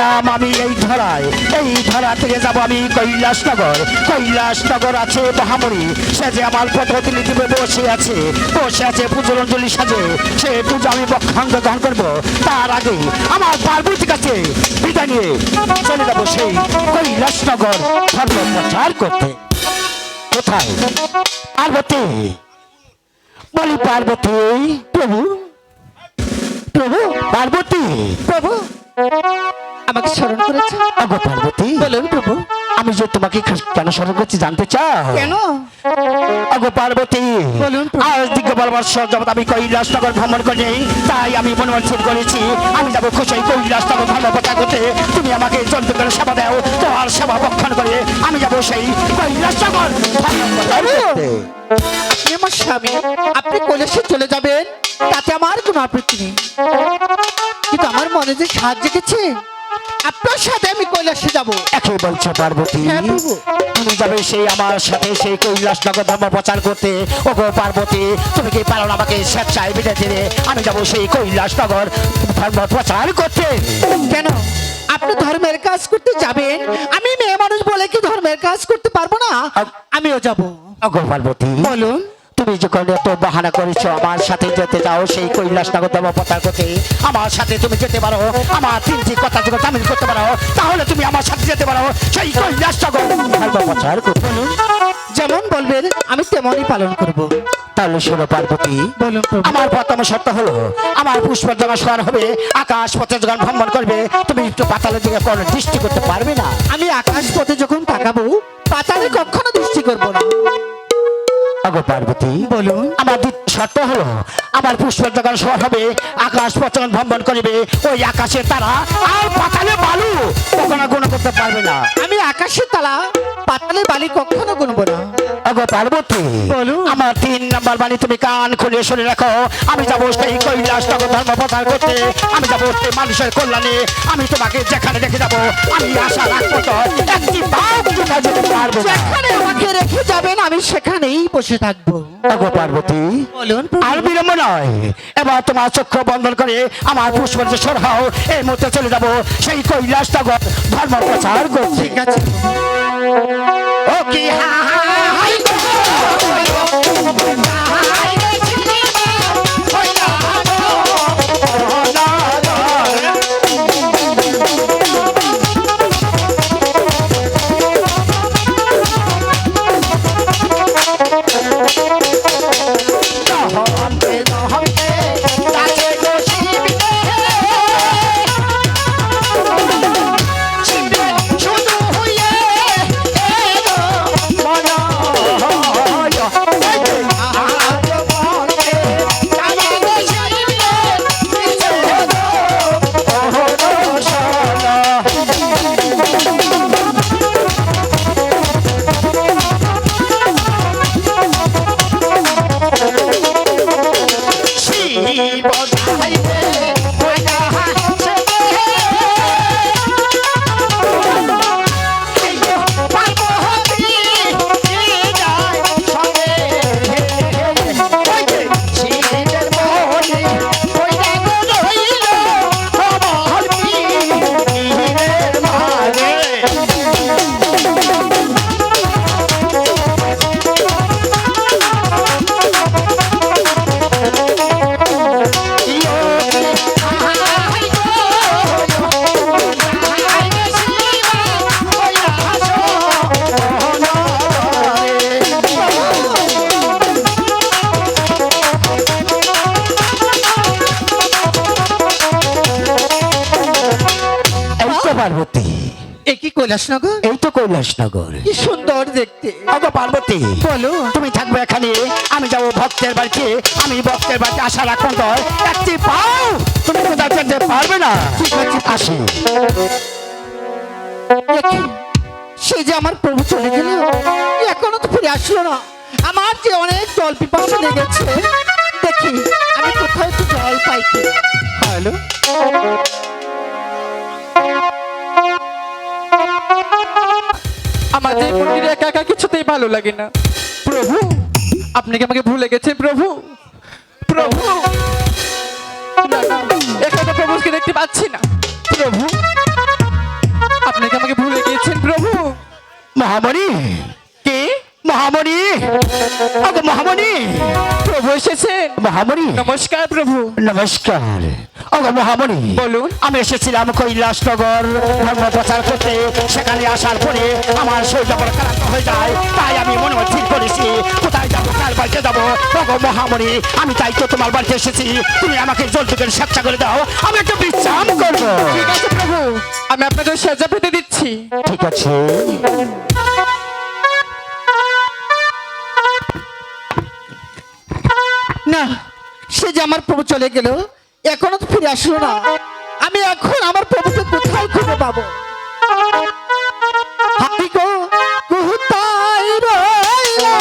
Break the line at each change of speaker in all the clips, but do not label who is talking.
এলাম আমি এই ধরা থেকে যাব আমি কৈলাসনগর আছে মহামণি, সে যে আমার পথলি দিবে বসে আছে পুজোর অঞ্জলি সাজে, সে পুজো আমি বক্ষাঙ্গ গ্রহণ করবো। তার আগে আমার পার্বতীর কাছে বিদায় নিয়ে চলে যাবো সেই কৈলাসনগর ধর্ম প্রচার করতে। কোথায় পার্বতী? বলি পার্বতী, প্রভু পার্বতী,
প্রভু আমাকে স্মরণ করেছে?
আগো পার্বতী,
বলুন প্রভু।
আমি যে তোমাকে কেন স্মরণ করছি জানতে চাও?
কেন?
আগো পার্বতী,
বলুন।
আজ দিগ্গ পরামর্শ জগৎ আমি কৈলাসনগর ভ্রমণ করি, তাই আমি মনোমন করেছি আমি যাবো খুশি কৈলাসনগর ধর্ম প্রচার করতে। তুমি আমাকে জন্তু করে সেবা দাও, তোমার সেবা বক্ষণ করে আমি যাবো সেই কৈলাসনগর ধর্ম প্রচার করতে।
আপনি আমার স্বামী, আপনি কৈলাসে চলে যাবেন, তাতে আমার কোনো আপত্তি নেই, কিন্তু আমার মনে যে সাজ জেগেছে আপনার সাথে আমি কৈলাসে যাব।
একই বলছো পার্বতী?
হ্যাঁ প্রভু।
তুমি যাবে সেই আমার সাথে সেই কৈলাসনগর ধর্ম প্রচার করতে। ওগো পার্বতী, তুমি কি পারো না আমাকে স্বেচ্ছায় বিদায় দিলে? আমি যাবো সেই কৈলাসনগর ধর্ম প্রচার করতে।
কেন? আপনি ধর্মের কাজ করতে যাবেন, আমি মেয়ে মানুষ বলে কি ধর্মের কাজ করতে পারবো না? আমিও যাব।
ওগো পার্বতী,
বলুন।
তুমি যখন এত বাহানা করেছো আমার সাথে যেতে চাও সেই কৈলাসনগর ধর্ম প্রচার করতে, আমার সাথে তুমি যেতে পারো, আমার তিনটি কথা যদি তামিল করতে পারো, তাহলে তুমি আমার সাথে যেতে পারো সেই কৈলাসনগর ধর্ম প্রচার করতে।
যেমন বলবেন আমি তেমনই পালন করব।
তাহলে শোনো পার্বতী,
বলুন প্রভু।
আমার প্রথম শর্ত হলো আমার পুষ্পের যখন স্মরণ হবে, আকাশ পথে যখন ভ্রমণ করবে, তুমি একটু পাতালের দিকে কোনো দৃষ্টি করতে পারবে না।
আমি আকাশ পথে যখন তাকাবো, পাতালে কখনো দৃষ্টি করব না।
আগো পার্বতী,
বলুন।
আমার দ্বিতীয় শর্ত হলো আমার পুষ্পের যখন স্মরণ হবে, আকাশ পথে যখন ভ্রমণ করবে, ওই আকাশে তারা আর পাতালে বালু কখনো গুণ করতে পারবে না।
আমি আকাশের তালা পাতালে বালি কখনো গুনব না।
আগো পার্বতী,
বলুন।
আমার 3 নম্বর বাণী তুমি কান খুলে শুনে রাখো। আমি যাবো সেই কৈলাসনগর ধর্ম প্রচার করতে, আমি যাবো সেই মানুষের কল্যাণে। আমি তোমাকে যেখানে রেখে যাবো, আমি আশা রাখবো তো একটি পাও তুমি যেতে পারবে না।
যেখানে আমাকে রেখে যাবেন আমি সেখানেই বসে থাকবো।
আগো পার্বতী,
বলুন।
আর বিলম্ব নয়, এবার তোমার চক্ষু বন্ধন করে আমার পুষ্পের যে সরহাও এই মুহূর্তে চলে যাবো সেই কৈলাসনগর ধর্ম প্রচার করতে।
ঠিক আছে।
ও কি হা হা হাই গো, পার্বতী,
একই কৈলাসনগর?
এই তো কৈলাসনগর।
কি সুন্দর দেখতে।
আগো পার্বতী,
বলো।
তুমি থাকবে এখানে, আমি যাবো ভক্তের বাড়িতে। আমি ভক্তের বাড়িতে আশা রাখবো তো একটি পাও তুমি কোথাও যেতে পারবে না।
ঠিক আছে,
আসি।
সে যে আমার প্রভু চলে গেল, এখনো তো ফিরে আসলো না। আমার যে অনেক জল পিপাসা লেগেছে, দেখি আমি কোথাও একটু জল পাই কি। হ্যালো,
আমাদের মন্দিরে একা একা কিছুতেই ভালো লাগে না। প্রভু, আপনি কি আমাকে ভুলে গেছেন? প্রভু, প্রভু, না না, এখানে প্রভুকে দেখতে পাচ্ছি না। প্রভু,
মহামণি,
কে?
মহামণি, ওগো মহামণি,
প্রভু এসেছেন।
মহামণি,
নমস্কার প্রভু।
নমস্কার। ওগো মহামণি,
বলুন।
আমি এসেছিলাম কৈলাসনগর ধর্ম প্রচার করতে। সেখানে আসার পরে আমার শরীরটা বড় ক্লান্ত হয়ে যায়, তাই আমি মনে মনে ঠিক করেছি কোথায় যাবো, কার বাড়িতে যাবো। ওগো মহামণি, আমি তাই তো তোমার বাড়িতে এসেছি। তুমি আমাকে জলদি করে সাক্ষা করে দাও, আমি একটু বিশ্রাম করবো।
ঠিক আছে প্রভু, আমি আপনাকে সেজা পেতে দিচ্ছি।
ঠিক আছে।
না, সে যে আমার প্রভু চলে গেল, এখনো তো ফিরে আসলো না। আমি এখন আমার প্রভুকে কোথায় খুঁজে পাবো? হাতি গো, কোথায় রইলা?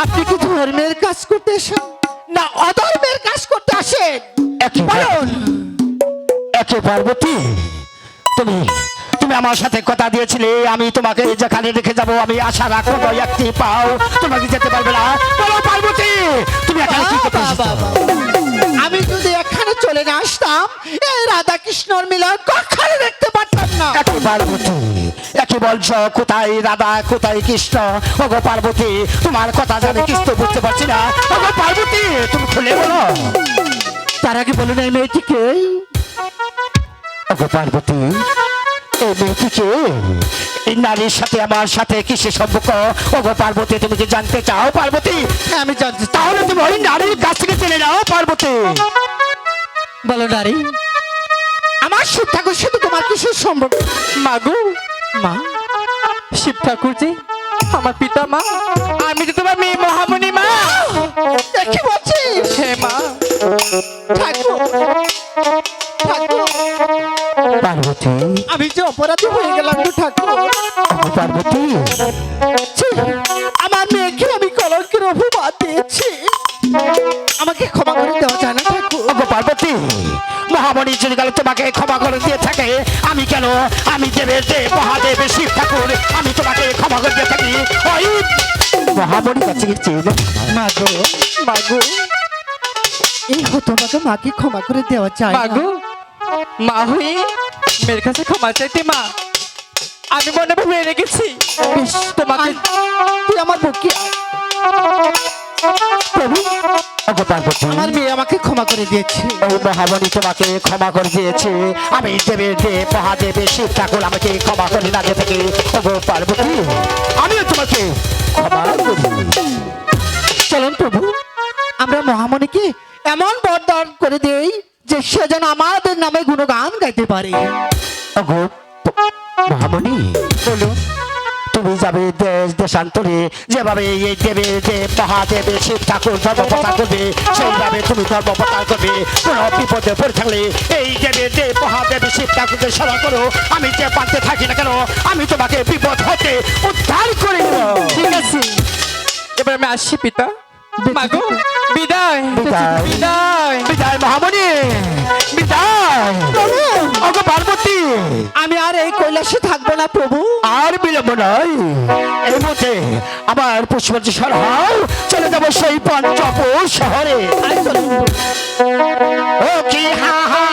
আপনি কি ধর্মের কাজ করতে আসেন না অধর্মের কাজ করতে আসেন? বলুন।
একে পার্বতী, তুমি তুমি আমার সাথে কথা দিয়েছিলে আমি তোমাকে যেখানে রেখে যাব আমি আশা রাখো একটি পাও তোমাকে যেতে পারবে না। বলো পার্বতী, তুমি এখানে কি করতে এসেছো?
আমি যদি এখানে চলে না আসতাম, এই রাধা কৃষ্ণর মিলন কখনো দেখতে পারতাম না।
একে পার্বতী, একে বলছো কোথায় রাধা কোথায় কৃষ্ণ? ওগো পার্বতী, তোমার কথা জানে কৃষ্ণ বুঝতে পারছি না। ওগো পার্বতী, তুমি খুলে বলো।
তার আগে বলুন এই মেয়েটিকে।
ওগো পার্বতী, এই মেয়েটিকে, এই নারীর সাথে আমার সাথে কিসের সম্পর্ক? ওগো পার্বতী, তুমি কি জানতে চাও পার্বতী?
হ্যাঁ, আমি জানতে চাই।
তাহলে তুমি ওই নারীর কাছ থেকে জেনে নাও পার্বতী।
বলো নারী, আমার শিব ঠাকুর সাথে তোমার কিসের সম্পর্ক?
মাগো,
মা,
শিব ঠাকুর জি আমার পিতা মা, আমি তো তোমার মেয়ে মহামণি মা।
কি বলছিস?
হ্যাঁ মা।
ঠাকুর, ঠাকুর,
পার্বতী,
আমি যে অপরাধী হয়ে গেলাম গো ঠাকুর।
ওগো পার্বতী,
ছি, আমার মেয়েকে আমি কলঙ্কের অপবাদ দিয়েছি, আমাকে ক্ষমা করে দেওয়া যায় না ঠাকুর?
ওগো পার্বতী, মহামণি যদি গেল তোমাকে ক্ষমা করে দিয়ে থাকে, আমি কেন? আমি দেবের দেব মহাদেব শিব ঠাকুর, আমি তোমাকে ক্ষমা করে দিয়ে থাকি। ওই মহামণি কাছে চেয়ে নাও।
মাগো,
মাগো,
এই হতভাগা মাকে ক্ষমা করে দেওয়া যায় না?
মাগো, মা হয়ে মেয়ের কাছে ক্ষমা চাইতে মা আমি মনে ভেবে রেখেছি
বেশ,
তোমাকে।
তুই আমার বুকে আয়। প্রভু,
ওগো পার্বতী,
আমার মেয়ে আমাকে ক্ষমা করে দিয়েছে।
ওই মহামণি তোমাকে ক্ষমা করে দিয়েছে, আমি দেবের দেব মহাদেব শিব ঠাকুর আমাকে ক্ষমা করে না দিয়ে থাকি। ওগো পার্বতী, আমিও তোমাকে ক্ষমা করি।
চলুন প্রভু, আমরা মহামণিকে এমন বরদান করে দেই যে সে যেন আমাদের নামে গুণগান গাইতে পারে।
ওগো মহামণি,
বলুন।
তুমি যাবে দেশ দেশান্তরে, যেভাবে এই দেবে দেব মহাদেব শিব ঠাকুর ধর্ম প্রচার করবে, সেইভাবে তুমি ধর্ম প্রচার করবে। কোনো বিপদে পড়ে থাকলে এই দেবে দেব মহাদেব শিব ঠাকুরকে স্মরণ করো। আমি যে পান্তে থাকি না কেন, আমি তোমাকে বিপদ হতে উদ্ধার করে নেব।
ঠিক আছে, এবার আমি আসছি পিতা। মাগো বিদায়
বিদায়।
বিদায়
বিদায় মহামণি, বিদায়।
প্রভু
ওগো পার্বতী,
আমি আর এই কৈলাসে থাকবো না প্রভু।
আর বিলম্ব নয়, এই মুহূর্তে আবার পুষ্পরাজ্য সরহাও চলে যাবো সেই পঞ্চপুর শহরে।
আই চলুন।
ও কি হা হা